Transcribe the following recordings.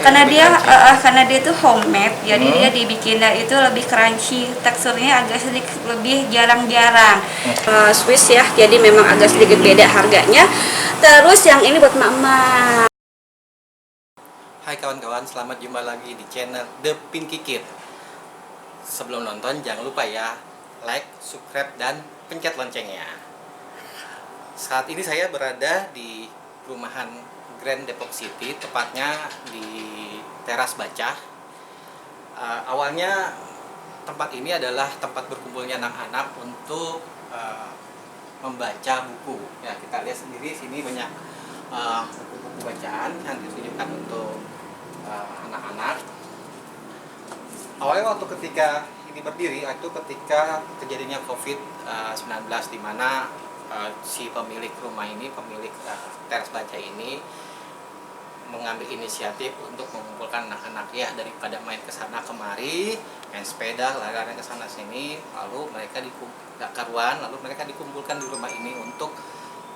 Karena dia itu homemade, jadi dia dibikinnya itu lebih crunchy, teksturnya agak sedikit lebih jarang-jarang. Swiss ya, jadi memang agak sedikit beda harganya. Terus yang ini buat mama. Hai kawan-kawan, selamat jumpa lagi di channel The Pinky Kid. Sebelum nonton jangan lupa ya, like, subscribe, dan pencet loncengnya. Saat ini saya berada di perumahan Grand Depok City, tepatnya di Teras Baca. Awalnya tempat ini adalah tempat berkumpulnya anak-anak untuk membaca buku. Ya, kita lihat sendiri sini banyak buku-buku bacaan yang ditujukan untuk anak-anak. Awalnya waktu ketika ini berdiri itu ketika terjadinya COVID-19, di mana si pemilik rumah ini, pemilik Teras Baca ini mengambil inisiatif untuk mengumpulkan anak-anak ya, daripada main ke sana kemari, main sepeda, lari-lari ke sana sini, lalu mereka lalu mereka dikumpulkan di rumah ini untuk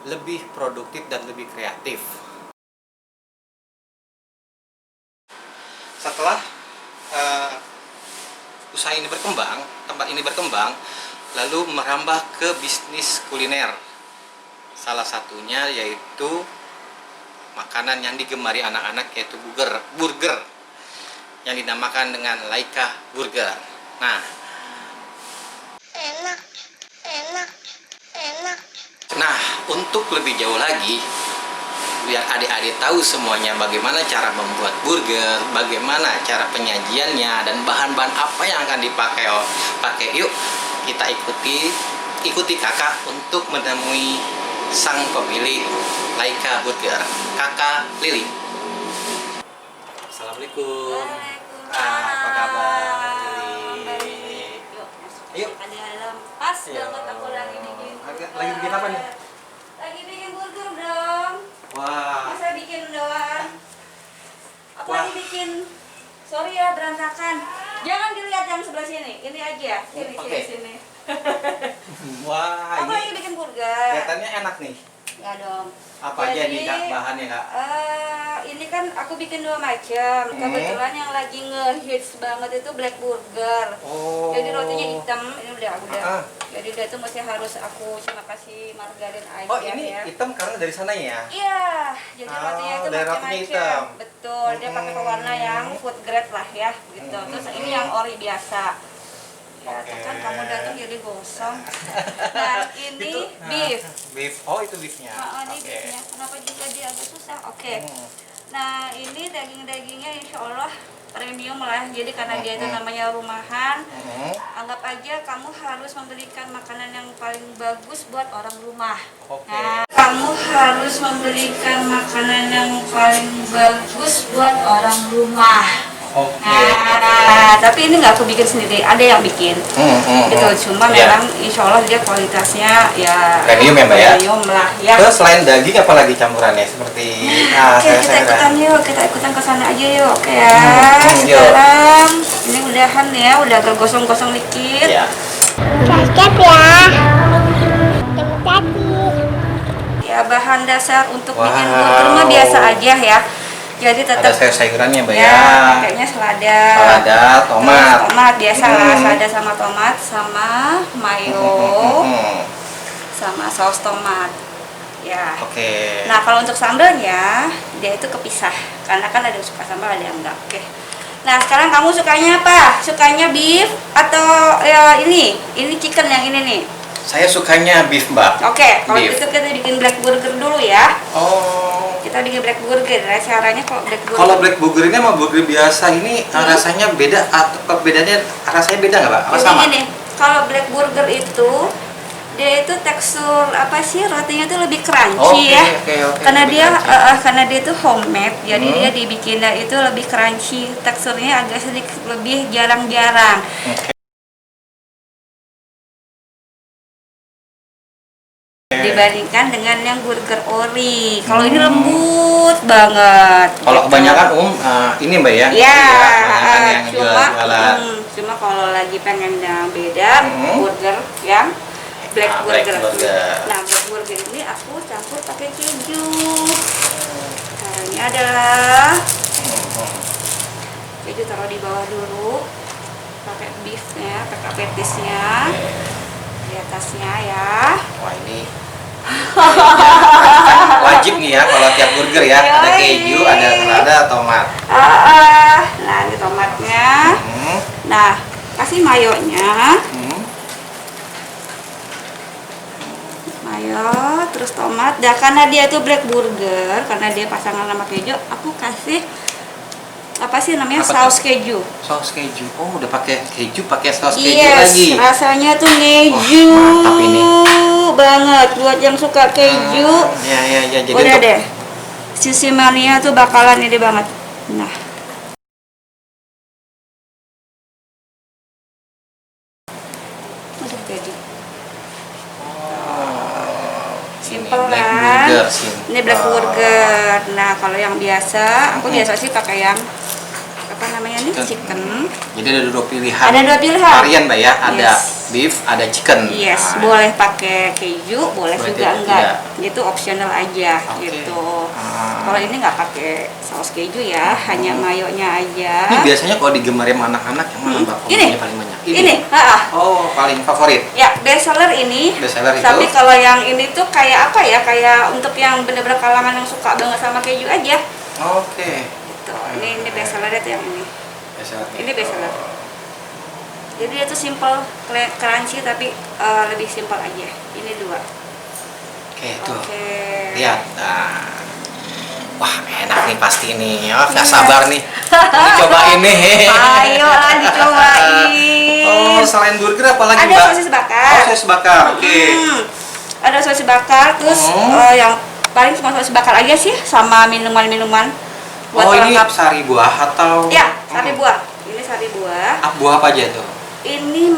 lebih produktif dan lebih kreatif. Setelah usaha ini berkembang, tempat ini berkembang, lalu merambah ke bisnis kuliner. Salah satunya yaitu makanan yang digemari anak-anak, yaitu burger yang dinamakan dengan Laika Burger. Nah, untuk lebih jauh lagi, biar adik-adik tahu semuanya bagaimana cara membuat burger, bagaimana cara penyajiannya, dan bahan-bahan apa yang akan dipakai. Yuk kita ikuti kakak untuk menemui sang pemilik Laika Burger, Kakak Lili. Assalamualaikum. Apa kabar, Lili? Yuk. Ada dalam pas banget aku lagi bikin. Lagi bikin apa nih? Lagi bikin burger dong. Wah. Masa bikin doang? Aku lagi bikin. Sorry ya berantakan. Jangan dilihat yang sebelah sini. Ini aja. Sini. Wah, aku lagi bikin burger. Kelihatannya enak nih. Ya dong. Apa aja nih Kak bahannya Kak? Ini kan aku bikin 2 macam. Kebetulan yang lagi ngehits banget itu black burger. Oh. Jadi rotinya hitam. Ini udah. Jadi dia tuh masih harus aku cuma kasih margarin aja. Oh, ini ya. hitam karena dari sana ya? Iya. Jadi rotinya itu macam-macam. Betul. Dia pakai pewarna yang food grade lah ya, gitu. Terus ini yang ori biasa. Ya, kan kamu datang jadi gosong. Dan ini Itu, beef. Beef. Oh, itu beefnya. Ini beefnya. Kenapa juga dia agak susah? Oke. Nah, ini daging-dagingnya insya Allah premium lah. Jadi karena dia itu namanya rumahan, anggap aja kamu harus membelikan makanan yang paling bagus buat orang rumah. Nah, kamu harus membelikan makanan yang paling bagus buat orang rumah. Nah, tapi ini nggak aku bikin sendiri, ada yang bikin. Gitu, cuma memang insya Allah dia kualitasnya ya premium ya Mbak ya? Premium lah ya. Terus selain daging apa lagi campurannya? Seperti Oke, kita ikutan ke sana aja yuk. Oke ya. Sekarang ini udahan ya, udah agak gosong-gosong dikit. Ya. Siap ya. Ya, bahan dasar untuk bikin burger mah biasa aja ya. Jadi tetap ada sayur-sayurannya Mbak ya. Pakainya selada, tomat biasa lah, selada sama tomat sama mayo, sama saus tomat. Ya. Oke. Nah, kalau untuk sambalnya dia itu kepisah karena kan ada yang suka sambal, ada yang enggak. Oke. Nah, sekarang kamu sukanya apa? Sukanya beef atau ya ini chicken yang ini nih? Saya sukanya beef Mbak. Oke, kalau gitu kita bikin black burger dulu ya. Oh. Kita bikin black burger. Caranya Kalau black burger ini sama burger biasa ini rasanya beda atau perbedaannya rasanya beda nggak Pak? Apa sama? Ini kalau black burger itu dia itu tekstur apa sih, rotinya itu lebih crunchy ya. Karena dia itu homemade, jadi dia dibikinnya itu lebih crunchy, teksturnya agak sedikit lebih jarang-jarang. Dibandingkan dengan yang burger ori. Kalau ini lembut banget. Kalau kebanyakan ini Mbak ya? Iya. Yang jualan. Cuma kalau lagi pengen yang beda, burger yang black burger. Nah, black burger ini aku campur pakai keju. Caranya adalah keju taruh di bawah dulu, pakai beefnya, pakai petisnya di atasnya ya. Wah ini wajib nih ya kalau tiap burger ya, ada keju, ada selada, tomat. Nah ini tomatnya. Nah kasih mayonya. Mayo, terus tomat. Nah karena dia tuh black burger, karena dia pasangan sama keju, aku kasih apa sih namanya, saus keju. Saus keju. Oh udah pakai keju, pakai saus keju Yes, lagi. rasanya tuh keju. Wah, mantap ini. Banget buat yang suka keju. Ya. Jadi Udah untuk deh. Sisi mania tuh bakalan ini banget. Nah. Udah jadi. Simple black kan? burger, simple. Ini black burger. Nah, kalau yang biasa, aku biasa sih pakai yang apa namanya nih? Chicken. Jadi ada dua pilihan. Ada dua pilihan. Varian Mbak ya, ada Yes. beef, ada chicken. Yes, Nah, boleh pakai keju, boleh Boleh juga tidak. enggak. Itu optional aja Oke. gitu. Ah. Kalau ini nggak pakai saus keju ya, hanya mayonya aja. Ini biasanya kalau digemari sama anak-anak yang mana Mbak? Ini. Komennya paling banyak. Ini, Oh, paling favorit. ya best seller ini. Best seller itu. Tapi kalau yang ini tuh kayak apa ya? Kayak untuk yang bener-bener kalangan yang suka banget sama keju aja. Oke. Gitu. Ini best seller itu yang ini. Best seller. Ini best seller. Jadi dia tuh simple, crunchy tapi lebih simple aja. Ini dua. Oke, tuh. Oke. Lihat. Nah. Wah, enak nih pasti nih. Oh, nggak sabar nih. Cobain nih. Ayo lah dicobain. Oh, selain burger apa lagi, Ada Mbak? sosis bakar. Oh, sosis bakar. Oke. Ada sosis bakar, terus yang paling cuma sosis bakar aja sih, sama minuman-minuman buat Oh, ini pelengkap. sari buah atau? Ya, sari buah. Ini sari buah. Buah apa aja tuh? Ini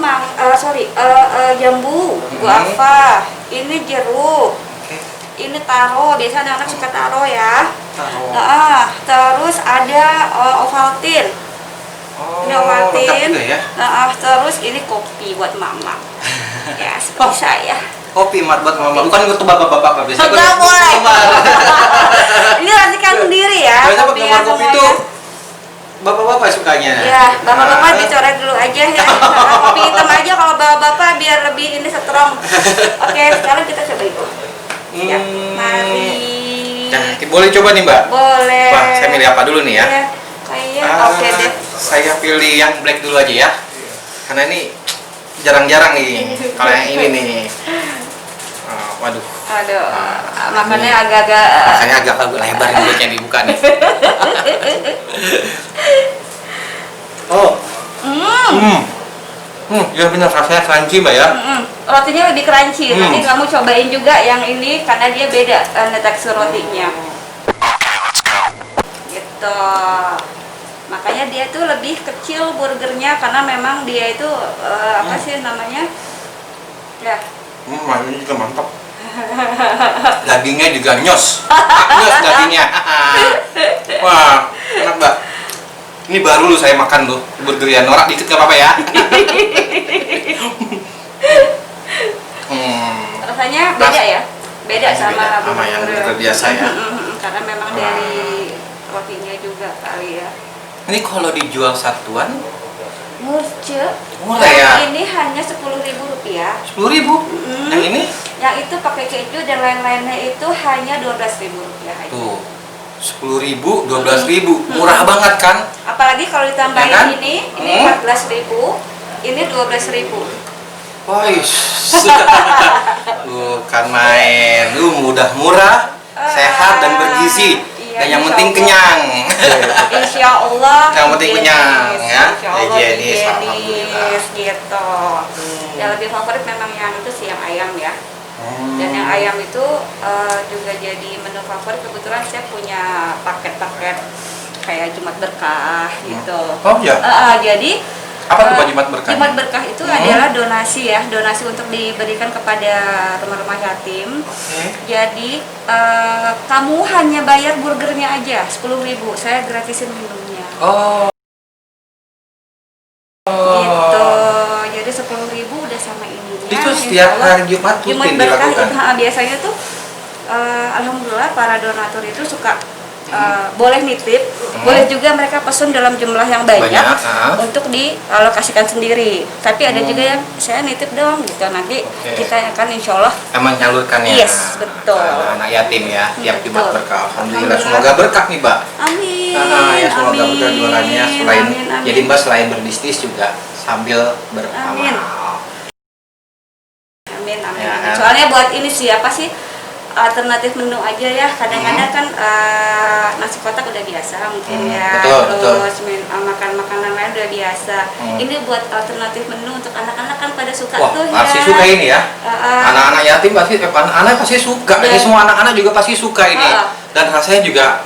jambu, guava. Ini jeruk. Oke. Ini taro. Biasa anak-anak suka taro ya. Taruh. Terus ada Ovaltine. Oh, Ini lengkap Ovaltine. juga ya. Terus ini kopi buat mama. Ya, seperti saya. Kopi mat buat mama. Bukan untuk bapak-bapak biasanya. Enggak untuk boleh. mama. Ini racikan sendiri ya. Biasanya kopinya penggemar kopi semuanya. itu bapak-bapak sukanya. Ya, bapak-bapak dicoret dulu aja ya. Kopi hitam aja kalau bapak-bapak biar lebih ini strong. Oke, sekarang kita coba itu. Ya, mari. Nah, boleh coba nih Mbak? Boleh. Wah, saya milih apa dulu nih ya? Iya, kayak oke deh. Saya pilih yang black dulu aja ya. Karena ini jarang-jarang nih. Kalau yang ini nih. Waduh. Aduh, makannya agak-agak Makanya agak lebar nih buat yang dibuka nih. Oh. Ya benar rasanya crunchy Mbak ya. rotinya lebih crunchy. Nanti kamu cobain juga yang ini karena dia beda tekstur rotinya. Gitu. Makanya dia tuh lebih kecil burgernya karena memang dia itu apa sih namanya? Ya. Ini juga mantap. Dagingnya juga nyos. Nyos dagingnya. Wah, enak Mbak. Ini baru lu saya makan tuh burger ya. Norak dikit gak apa-apa ya. Rasanya beda ya? Beda sama sama yang burger biasa ya. Karena memang dari rotinya juga kali ya. Ini kalau dijual satuan Murce. murah ya? Ini hanya Rp10.000. 10.000. Yang ini? Yang itu pakai keju dan lain-lainnya itu hanya Rp12.000 aja. Tuh. 10.000, 12.000. Murah banget kan? Apalagi kalau ditambahin Ya kan? ini 14.000, ini 12.000. Wais. Bukan main. Mudah murah, sehat dan bergizi. Iya, Dan yang insya penting Allah. kenyang. Insya Allah Yang penting kenyang, ya. Insya Allah Higienis, higienis, alhamdulillah. gitu. Yang lebih favorit memang yang itu sih yang ayam ya. Dan yang ayam itu juga jadi menu favorit. Kebetulan saya punya paket-paket kayak Jumat Berkah gitu. Oh ya. Jadi Apa tuh Pak Jumat Berkah? Jumat Berkah itu adalah donasi ya, donasi untuk diberikan kepada rumah-rumah yatim. Jadi kamu hanya bayar burgernya aja 10.000, saya gratisin minumnya. Oh. Gitu. Jadi 10.000 udah sama ininya. Itu Insya setiap Allah. hari Jumat Jumat rutin Berkah dilakukan. itu biasanya tuh alhamdulillah para donatur itu suka boleh nitip, boleh juga mereka pesen dalam jumlah yang banyak, untuk dialokasikan sendiri. Tapi ada juga yang saya nitip dong gitu, nanti kita akan insya Allah emang nyalurkan ya. Yes, betul. Anak yatim ya, tiap Betul. Jumat berkah. Alhamdulillah, semoga berkah nih Mbak. Amin. Ya semoga berkah jualannya, selain amin. jadi Mbak selain berbisnis juga sambil beramal. Amin. Amin. Ya, kan? Soalnya buat ini sih apa sih, alternatif menu aja ya. Kadang-kadang kan nasi kotak udah biasa mungkin ya. Betul. Terus makan makanan lain udah biasa. Ini buat alternatif menu untuk anak-anak kan pada suka tuh ya. Pasti suka ini ya. Anak-anak yatim anak-anak pasti suka. Ini semua anak-anak juga pasti suka ini. Dan rasanya juga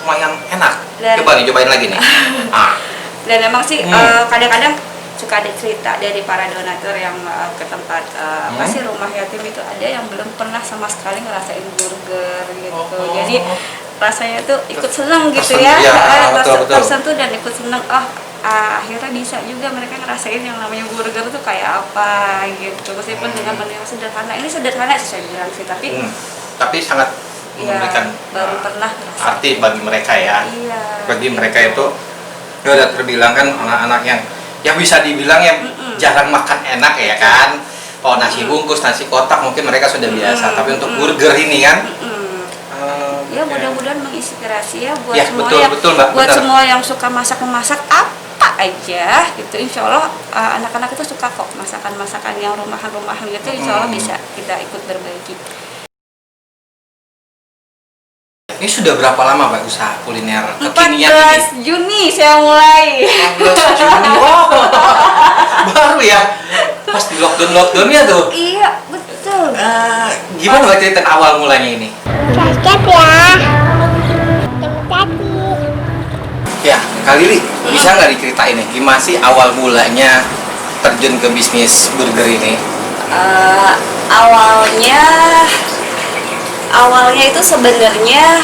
lumayan enak. Coba nih, cobain lagi nih. Dan emang sih kadang-kadang suka ada cerita dari para donatur yang ke tempat apa sih rumah yatim itu, ada yang belum pernah sama sekali ngerasain burger gitu. Jadi rasanya tuh ikut seneng gitu ya, tersentuh dan ikut seneng. Akhirnya bisa juga mereka ngerasain yang namanya burger tuh kayak apa gitu. Meskipun dengan menu yang sederhana, ini sederhana sih saya bilang sih, tapi sangat memberikan baru pernah arti bagi mereka ya. Iya. Bagi mereka itu udah terbilang kan anak-anak yang bisa dibilang yang jarang makan enak ya kan. Kalau nasi bungkus, nasi kotak mungkin mereka sudah biasa, tapi untuk burger ini kan ya mudah-mudahan menginspirasi ya buat semua betul, Mbak, buat benar. semua yang suka memasak apa aja gitu. Insya Allah anak-anak itu suka kok masakan-masakan yang rumahan-rumahan gitu. Insya Allah bisa kita ikut berbagi. Ini sudah berapa lama Pak usaha kuliner kekinian 14 ini? Juni saya mulai. 14 Juni, wow, baru ya, pas di lockdownnya tuh. Iya betul. Gimana Mbak cerita awal mulanya ini? Subscribe ya. Terima kasih. Ya, Kak Lili, bisa nggak diceritain nih gimana sih awal mulanya terjun ke bisnis burger ini? Awalnya itu sebenarnya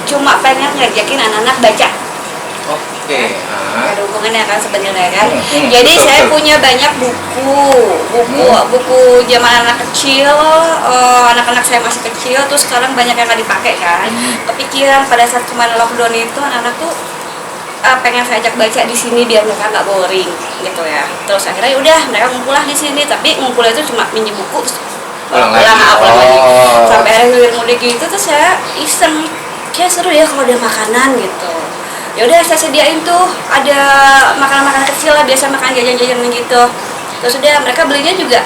cuma pengen ngajakin anak-anak baca. Oke. Ada hubungannya kan sebenarnya kan. Jadi betul, saya betul. punya banyak buku zaman anak kecil, anak-anak saya masih kecil, terus sekarang banyak yang nggak dipakai kan. Kepikiran pada saat kemarin lockdown itu anak-anak tuh pengen saya ajak baca di sini biar mereka nggak boring gitu ya. Terus akhirnya udah mereka ngumpul di sini, tapi ngumpulnya itu cuma minjem buku pulang lagi. Sampai akhirnya mudik gitu tuh saya iseng, kayak seru ya kalau ada makanan gitu. Ya udah saya sediain tuh ada makanan-makanan kecil lah, biasa makan jajan-jajan gitu. Terus udah mereka belinya juga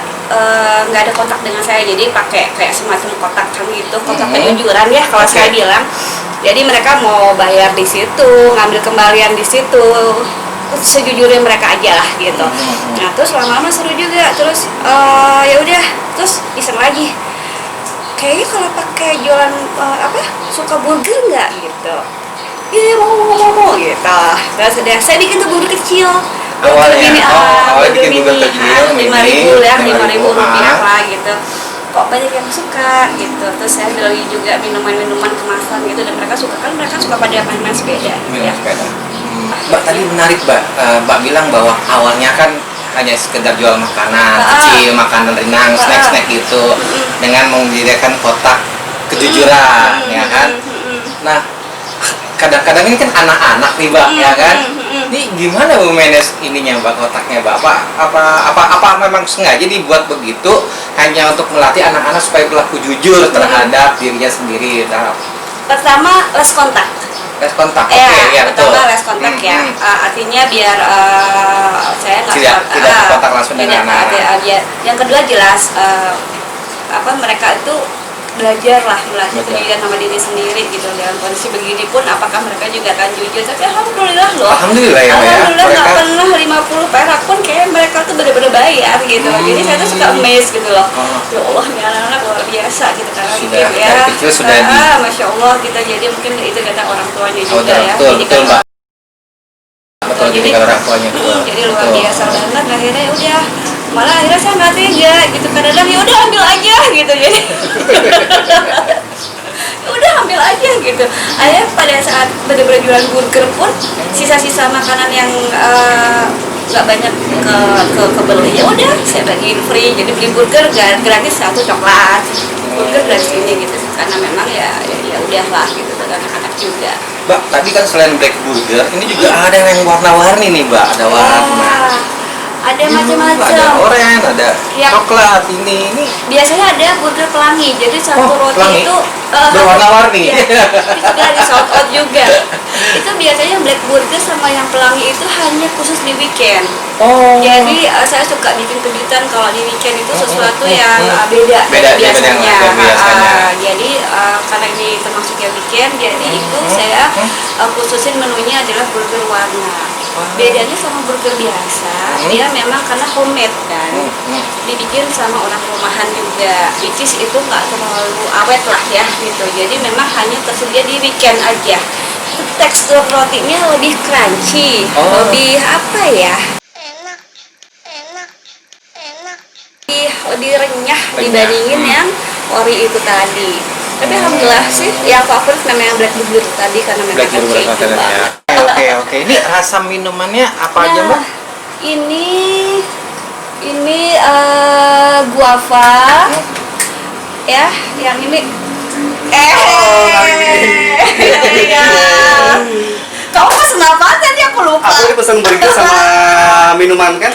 nggak ada kontak dengan saya, jadi pakai kayak semacam kotak kan gitu, kotak penjujuran ya kalau saya bilang. Jadi mereka mau bayar di situ, ngambil kembalian di situ, sejujurnya mereka aja lah gitu. Nah terus lama-lama seru juga, terus ya udah, terus iseng lagi. Kayaknya kalau pakai jualan suka burger nggak gitu? Iya mau gitu. Terus udah saya bikin tuh burger kecil. Awalnya, burger mini, burger kecil, 5.000 ya, 5.000 rupiah lah gitu. Kok banyak yang suka gitu. Terus saya beli juga minuman-minuman kemasan gitu, dan mereka suka pada main sepeda. Minum sepeda. Mbak tadi menarik Mbak bilang bahwa awalnya kan hanya sekedar jual makanan kecil, makanan ringan, snack gitu, dengan menyediakan kotak kejujuran, ya kan. Nah, kadang-kadang ini kan anak-anak nih Mbak, ya kan. Ini gimana Bu manage ininya Mbak, kotaknya Mbak? Apa memang sengaja dibuat begitu hanya untuk melatih anak-anak supaya berlaku jujur terhadap dirinya sendiri? Pertama, les kontak. Les kontak, ya, pertama les kontak ya. Artinya biar saya tidak kontak langsung dengan anak-anak. Yang kedua jelas mereka itu belajar lah melatih kejujuran sama diri sendiri gitu. Dalam kondisi begini pun apakah mereka juga akan jujur? Tapi alhamdulillah loh. Alhamdulillah ya. Alhamdulillah nggak pernah 50 perak pun kayak mereka tuh benar-benar bayar gitu. Jadi saya tuh suka amazed gitu loh. Ya Allah, ini anak-anak luar biasa gitu kan. Sudah ya. kecil sudah Masya Allah kita jadi mungkin itu kata orang tuanya juga ya. Betul Mbak. Betul, jadi orang tuanya. Jadi luar biasa banget. Akhirnya udah, malah akhirnya saya nggak tega gitu, kadang-kadang ya udah ambil aja gitu. Jadi udah ambil aja gitu. Akhirnya pada saat bener-bener jualan burger pun sisa-sisa makanan yang nggak banyak kebeli, ya udah saya bagiin free. Jadi beli burger gratis 1 coklat, burger gratis ini gitu, karena memang ya udahlah gitu, anak-anak juga. Mbak, tadi kan selain black burger, ini juga ada yang warna-warni nih, Mbak. Ada warna. Ada Ada macam-macam. oranye, ada Ya. coklat. Ini Biasanya ada burger pelangi. Jadi satu roti pelangi? itu Berwarna-warni. Ya, itu juga di sold out juga. Itu biasanya black burger sama yang pelangi itu hanya khusus di weekend. Oh. Jadi saya suka bikin kejutan kalau di weekend itu sesuatu yang beda Beda dari dengan biasanya. yang biasanya. Jadi karena ini termasuk yang weekend, jadi itu saya khususin menunya adalah burger warna. Bedanya sama burger biasa, dia memang karena homemade kan, dibikin sama orang rumahan juga. Which is itu nggak terlalu awet lah ya gitu. Jadi memang hanya tersedia di weekend aja. Tekstur rotinya lebih crunchy, lebih apa ya? Enak, enak, enak. Lebih renyah dibandingin yang ori itu tadi. Tapi alhamdulillah sih yang favorit memang yang black burger tadi karena memang Black burger oke makanannya. banget. Oke. Ini rasa minumannya apa aja, Mbak? Ini guava ya, yang ini iya. Kamu pesen apa tadi aku lupa. Aku ini pesen burger sama minuman kan?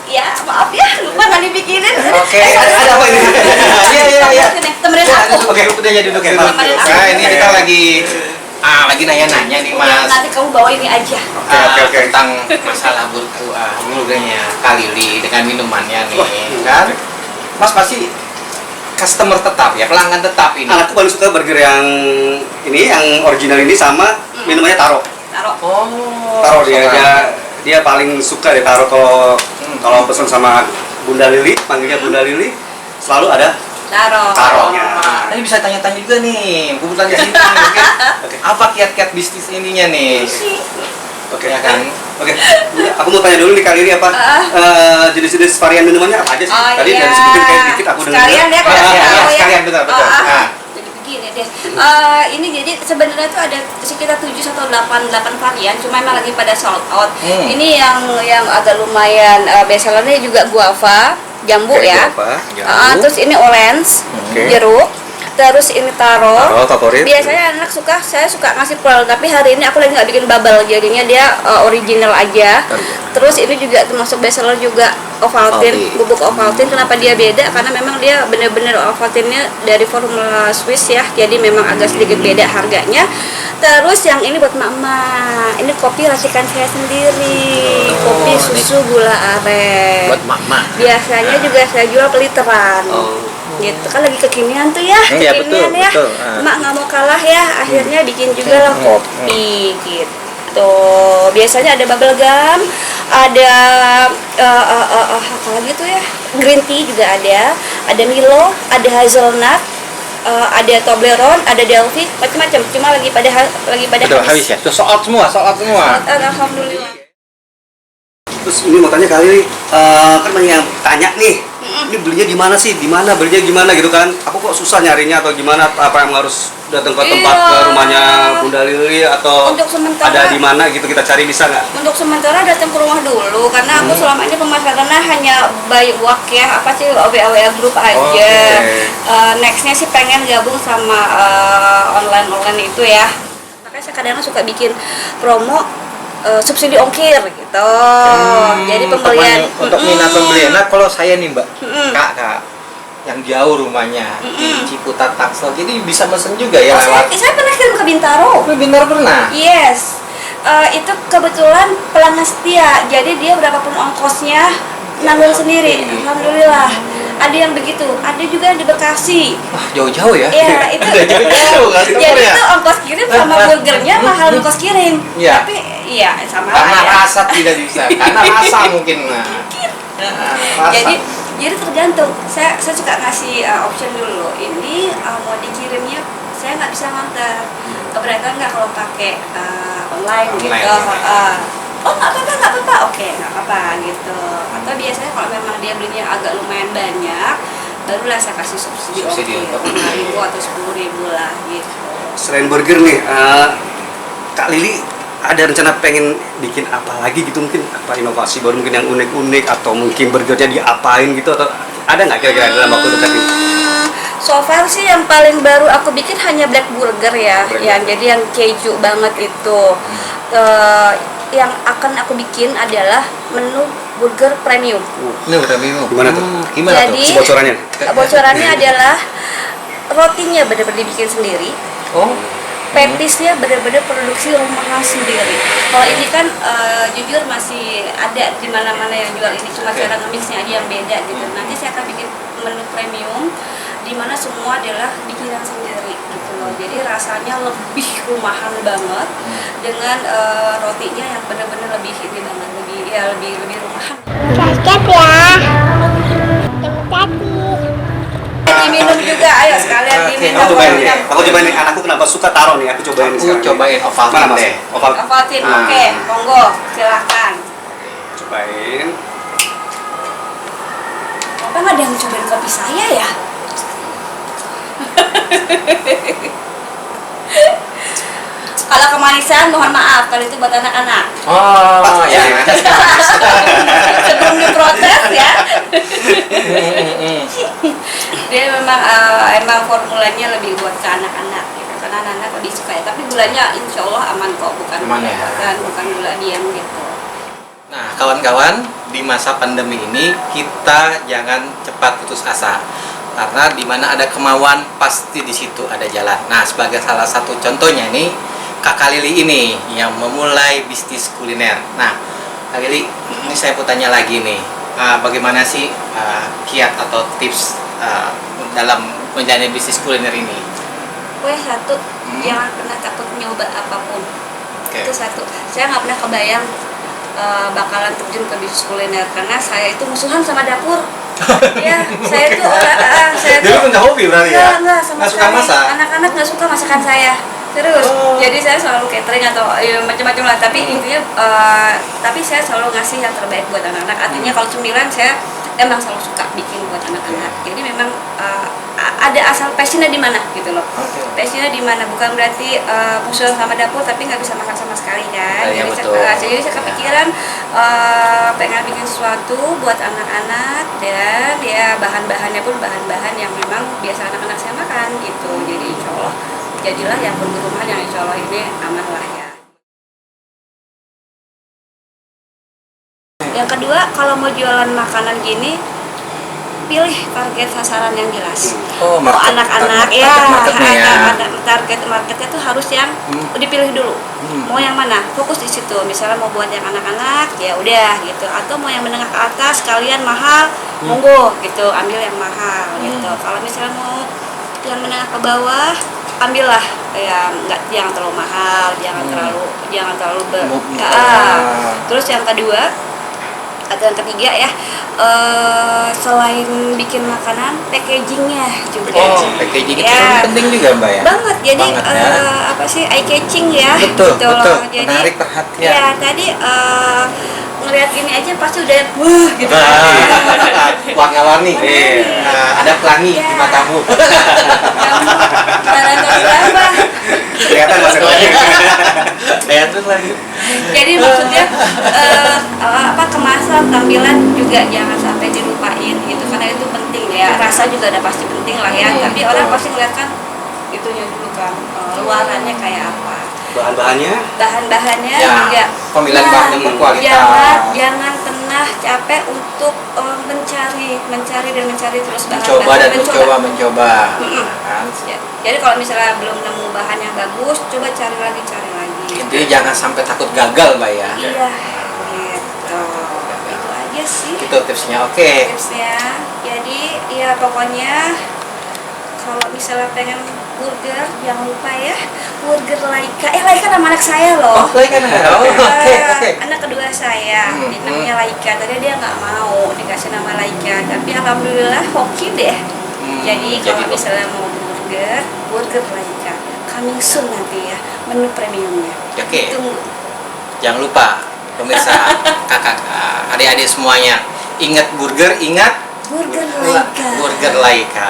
Ya maaf ya, lupa nggak dipikirin. Oke, ada apa ini? Iya. Temenin aku. Oke, udah jadi duduk ya, Mas. Temenin aku. Nah, ini kita lagi nanya-nanya nih, Ya, Mas. nanti kamu bawa ini aja. Oke. Tentang masalah burgernya Kak Lili dengan minumannya nih, kan? Mas pasti customer tetap ya, pelanggan tetap ini. Anakku paling suka burger yang ini, yang original ini sama minumannya taro. Taruh. Oh, Taro dia paling suka deh taro kalau pesen sama Bunda Lili, panggilnya Bunda Lili, selalu ada Taruh. taronya. Ini bisa tanya-tanya juga nih, kebetulan di sini mungkin apa kiat-kiat bisnis ininya nih? Oke Ya kan? Oke. Aku mau tanya dulu nih Kak Lili apa jenis-jenis varian minumannya apa aja sih? Tadi dari sebutin kayak dikit aku dengar. Sekalian deh kalau Iya, tahu ya. sekalian, betul. Nah. Jadi begini deh. Ini jadi sebenarnya tuh ada sekitar 7 atau 8 varian, cuma memang lagi pada sold out. Ini yang agak lumayan bestsellernya juga guava, jambu Oke, ya. guava, jambu. Terus ini orange, Oke. jeruk. Terus ini taro. Taro favorit. Biasanya saya suka ngasih pearl, tapi hari ini aku lagi nggak bikin bubble, jadinya dia original aja. Terus ini juga termasuk bestseller juga Ovaltine, bubuk Ovaltine. Kenapa dia beda? Karena memang dia bener-bener Ovaltine-nya dari formula Swiss ya, jadi memang agak sedikit beda harganya. Terus yang ini buat mama, ini kopi racikan saya sendiri, kopi susu gula aren. Buat mama. Biasanya juga saya jual peliteran. Gitu kan lagi kekinian tuh ya, Iya, kekinian betul, ya. betul. Mak nggak mau kalah ya, akhirnya bikin juga lah kopi gitu. Biasanya ada bubble gum, ada apa lagi tuh ya, green tea juga ada Milo, ada hazelnut, ada Toblerone, ada Delphi, macam-macam. Cuma lagi pada Betul, habis ya. Tuh soal semua. Alhamdulillah. Terus ini mau tanya kali kan banyak yang tanya nih, ini belinya di mana sih? Belinya gimana gitu kan? Aku kok susah nyarinya atau gimana? Apa yang harus datang ke tempat Iya. ke rumahnya Bunda Lili atau Untuk sementara- ada di mana gitu kita cari bisa nggak? Untuk sementara datang ke rumah dulu, karena aku selama ini pemasarannya hanya by work ya, apa sih WA group aja. Nextnya sih pengen gabung sama online itu ya. Makanya saya kadang suka bikin promo subsidi ongkir gitu. Jadi pembelian untuk minat pembelian. Nah, kalau saya nih, Mbak, Kak, yang jauh rumahnya di Ciputat Tangsel, jadi bisa mesen juga ya lewat. saya pernah kirim ke Bintaro. Benar pernah. Yes. Itu kebetulan pelanggan setia, jadi dia berapapun ongkosnya nanggung sendiri. Alhamdulillah. Ada yang begitu, ada juga yang di Bekasi. Wah, jauh-jauh ya. Iya, itu jauh kan jadi ya. itu ongkos kirim sama burgernya mahal ongkos kirim. Iya. Tapi iya sama Karena aja. rasa tidak bisa, karena rasa mungkin. Nah, rasa. Jadi tergantung. Saya suka ngasih option dulu. Ini mau dikirimnya saya nggak bisa nganter. Keberatan nggak kalau pakai online gitu? Oh nggak apa-apa, oke nggak apa-apa gitu. Atau biasanya kalau memang dia belinya agak lumayan banyak, barulah saya kasih subsidi untuk 5.000 atau 10.000 lah gitu. Selain burger nih, Kak Lili ada rencana pengen bikin apa lagi gitu, mungkin apa inovasi baru mungkin yang unik-unik atau mungkin burgernya diapain gitu, atau ada nggak kira-kira dalam waktu dekat ini? So far sih yang paling baru aku bikin hanya black burger ya, jadi yang keju banget itu. Yang akan aku bikin adalah menu burger premium. Ini premium. Gimana tuh? Gimana Jadi, tuh? Bocorannya. Bocorannya adalah rotinya benar-benar dibikin sendiri. Oh. Petisnya benar-benar produksi rumahan sendiri. Kalau ini kan jujur masih ada di mana-mana yang jual ini, cuma cara nge-mixnya aja yang beda gitu. Nanti saya akan bikin menu premium di mana semua adalah bikinan sendiri gitu loh. Jadi rasanya lebih rumahan banget dengan rotinya yang benar-benar lebih ini banget, lebih rumahan. Subscribe ya. Terima kasih. Diminum juga, ayo sekalian diminum. Aku cobain nih, anakku kenapa suka taro nih, aku cobain Aku sekarang. cobain Ovaltine Mana, Mas? deh. Ovaltine, Ah. oke, monggo, silahkan. Cobain. Bapak nggak ada yang cobain kopi saya ya? Kalau kemanisan mohon maaf, kalau itu buat anak-anak. Oh, ya. Sebelum diprotes ya. Dia emang formulanya lebih buat ke anak-anak gitu. Karena anak-anak lebih suka ya. Tapi gulanya insya Allah aman kok, bukan Aman ya? bukan gula diam gitu. Nah, kawan-kawan, di masa pandemi ini kita jangan cepat putus asa. Karena di mana ada kemauan pasti di situ ada jalan. Nah, sebagai salah satu contohnya nih Kak Lili ini yang memulai bisnis kuliner. Nah, Kak Lili, ini saya mau tanya lagi nih, bagaimana sih kiat atau tips dalam menjalani bisnis kuliner ini? Satu, jangan pernah takut nyoba apapun. Oke. Itu satu. Saya nggak pernah kebayang bakalan terjun ke bisnis kuliner karena saya itu musuhan sama dapur. Ya, saya tuh Jadi nggak hobi berarti ya? Enggak, sama Nggak suka sekali. masak? Anak-anak nggak suka masakan saya. Serius. Oh. Jadi saya selalu catering atau macam-macam lah. Tapi intinya, tapi saya selalu ngasih yang terbaik buat anak-anak. Artinya kalau cemilan saya emang selalu suka bikin buat anak-anak. Jadi memang ada asal passionnya di mana gitu loh. Oke. Passionnya di mana, bukan berarti musuhan sama dapur tapi nggak bisa makan sama sekali kan. Iya, Jadi betul. saya kepikiran pengen bikin sesuatu buat anak-anak dan ya bahan-bahannya pun bahan-bahan yang memang biasa anak-anak saya makan gitu. Jadi insya Allah jadilah yang burger rumahan yang insya Allah ini aman lah ya. Yang kedua, kalau mau jualan makanan gini, pilih target sasaran yang jelas. Oh, market- anak-anak target ya, marketnya ya. target marketnya tuh harus yang dipilih dulu. Mau yang mana? Fokus di situ. Misalnya mau buat yang anak-anak, ya udah gitu. Atau mau yang menengah ke atas, sekalian mahal, monggo gitu, ambil yang mahal gitu. Kalau misalnya mau yang menengah ke bawah, ambillah yang jangan terlalu mahal, jangan terlalu Terus yang kedua atau yang ketiga ya, selain bikin makanan, packagingnya juga. Oh, packaging itu Ya. penting juga Mbak ya? Banget, jadi Banget, ya. apa sih, eye catching ya. Betul, gitu loh. betul. Jadi, Menarik perhatian. ya tadi ngeliat ini aja pasti udah gitu. Warna-warni. Warna-warni. Ada pelangi di Iya. matamu. Kamu jalan terus berapa? Kelihatan masih lagi. Lihat terus lagi. Jadi maksudnya kemasan, tampilan juga jangan sampai dilupain gitu, karena itu penting ya. Rasa juga udah pasti penting lah ya. Tapi orang pasti ngeliat kan itunya dulu kan, luarannya kayak apa. Bahan-bahannya Ya, juga. pemilihan bahan yang berkualitas. Jangan pernah capek untuk mencari terus bahan. Mencoba dan mencoba. Kan? Ya, jadi kalau misalnya belum nemu bahan yang bagus, coba cari lagi. Intinya jangan sampai takut gagal Mbak ya. Iya, gitu. Itu aja sih Itu tipsnya. Oke. tipsnya. Jadi ya pokoknya kalau misalnya pengen burger, jangan lupa ya burger Laika. Laika nama anak saya loh. Oh, Laika nama. Oh, oke. Anak kedua saya, namanya Laika. Tadi dia nggak mau dikasih nama Laika, tapi alhamdulillah hoki deh. Jadi kalau misalnya mau burger Laika, coming soon nanti ya, menu premiumnya. Oke. Tunggu. Jangan lupa pemirsa, kakak, adik-adik semuanya, ingat burger, ingat Burger Laika. Burger Laika.